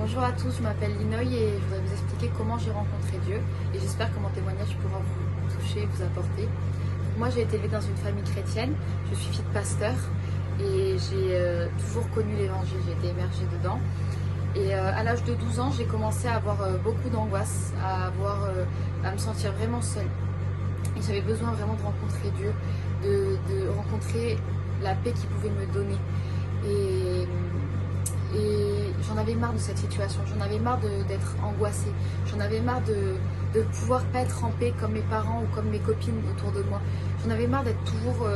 Bonjour à tous, je m'appelle Linoï et je voudrais vous expliquer comment j'ai rencontré Dieu et j'espère que mon témoignage pourra vous toucher et vous apporter. Moi j'ai été élevée dans une famille chrétienne, je suis fille de pasteur et j'ai toujours connu l'évangile, j'ai été immergée dedans. Et à l'âge de 12 ans, j'ai commencé à avoir beaucoup d'angoisse, à me sentir vraiment seule. Et j'avais besoin vraiment de rencontrer Dieu, de rencontrer la paix qu'il pouvait me donner. Et j'en avais marre de cette situation, j'en avais marre d'être angoissée, j'en avais marre de pouvoir pas être en paix comme mes parents ou comme mes copines autour de moi. J'en avais marre d'être toujours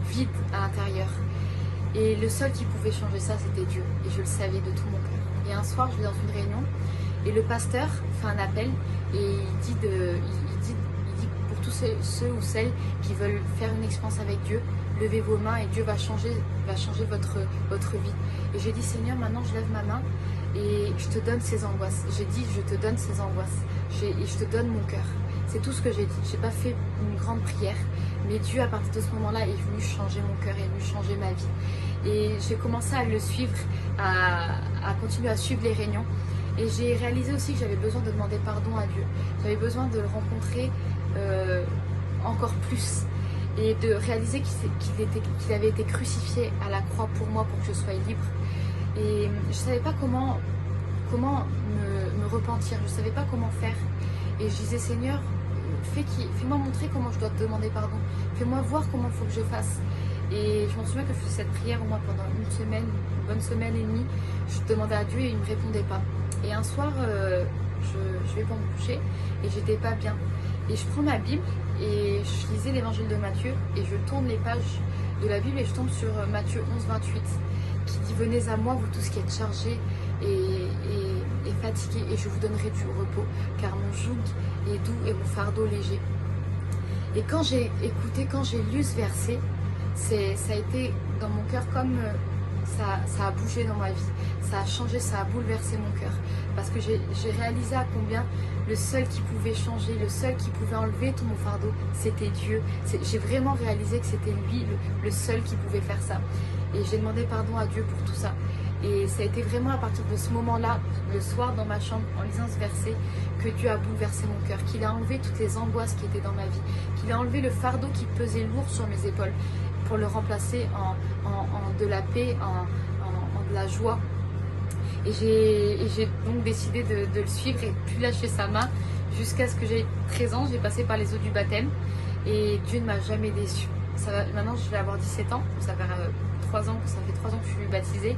vide à l'intérieur. Et le seul qui pouvait changer ça, c'était Dieu. Et je le savais de tout mon cœur. Et un soir, je vais dans une réunion et le pasteur fait un appel et il dit pour tous ceux ou celles qui veulent faire une expérience avec Dieu, levez vos mains et Dieu va changer votre vie. Et j'ai dit, Seigneur, maintenant je lève ma main et je te donne ces angoisses. J'ai dit, je te donne ces angoisses et je te donne mon cœur. C'est tout ce que j'ai dit. Je n'ai pas fait une grande prière, mais Dieu, à partir de ce moment-là, est venu changer mon cœur, est venu changer ma vie. Et j'ai commencé à le suivre, à continuer à suivre les réunions. Et j'ai réalisé aussi que j'avais besoin de demander pardon à Dieu. J'avais besoin de le rencontrer encore plus. Et de réaliser qu'il avait été crucifié à la croix pour moi, pour que je sois libre. Et je ne savais pas comment me repentir, je ne savais pas comment faire. Et je disais, Seigneur, fais-moi montrer comment je dois te demander pardon. Fais-moi voir comment il faut que je fasse. Et je m'en souviens que je faisais cette prière au moins pendant une bonne semaine et demie. Je demandais à Dieu et il ne me répondait pas. Et un soir, je vais pour me coucher et j'étais pas bien. Et je prends ma Bible et je lisais l'évangile de Matthieu et je tourne les pages de la Bible et je tombe sur Matthieu 11, 28 qui dit, venez à moi vous tous qui êtes chargés et fatigués et je vous donnerai du repos car mon joug est doux et mon fardeau léger. Et quand j'ai écouté, quand j'ai lu ce verset, ça a été dans mon cœur comme ça a bougé dans ma vie, ça a changé, ça a bouleversé mon cœur parce que j'ai réalisé à combien le seul qui pouvait changer, le seul qui pouvait enlever tout mon fardeau, c'était Dieu. J'ai vraiment réalisé que c'était lui le seul qui pouvait faire ça. Et j'ai demandé pardon à Dieu pour tout ça. Et ça a été vraiment à partir de ce moment-là, le soir dans ma chambre, en lisant ce verset, que Dieu a bouleversé mon cœur, qu'il a enlevé toutes les angoisses qui étaient dans ma vie, qu'il a enlevé le fardeau qui pesait lourd sur mes épaules pour le remplacer en de la paix, en de la joie. Et j'ai donc décidé de le suivre et de plus lâcher sa main jusqu'à ce que j'ai 13 ans. J'ai passé par les eaux du baptême et Dieu ne m'a jamais déçue. Maintenant, je vais avoir 17 ans, ça fait 3 ans que je suis baptisée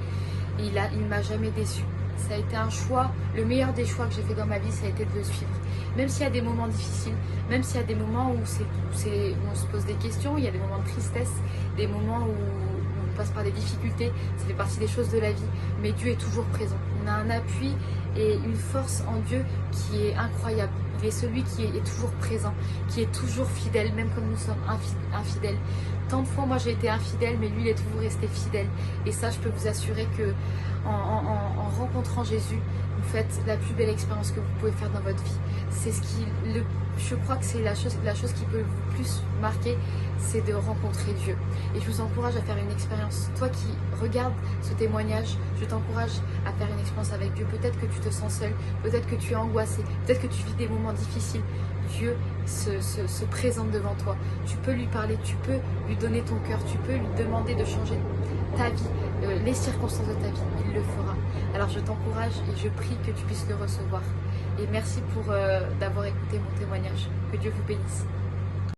et il ne m'a jamais déçue. Ça a été un choix, le meilleur des choix que j'ai fait dans ma vie, ça a été de le suivre. Même s'il y a des moments difficiles, même s'il y a des moments où on se pose des questions, il y a des moments de tristesse, des moments où on passe par des difficultés, ça fait partie des choses de la vie, mais Dieu est toujours présent. On a un appui et une force en Dieu qui est incroyable. Il est celui qui est toujours présent, qui est toujours fidèle, même comme nous sommes infidèles. Tant de fois, moi j'ai été infidèle, mais lui il est toujours resté fidèle. Et ça, je peux vous assurer que en rencontrant Jésus, vous faites la plus belle expérience que vous pouvez faire dans votre vie. C'est je crois que c'est la chose qui peut vous plus marquer, c'est de rencontrer Dieu. Et je vous encourage à faire une expérience. Toi qui regardes ce témoignage, je t'encourage à faire une expérience avec Dieu. Peut-être que tu te sens seul, peut-être que tu es angoissé, peut-être que tu vis des moments difficiles. Dieu se présente devant toi. Tu peux lui parler, tu peux lui donner ton cœur, tu peux lui demander de changer ta vie, les circonstances de ta vie. Il le fera. Alors je t'encourage et je prie que tu puisses le recevoir. Et merci d'avoir écouté mon témoignage. Que Dieu vous bénisse.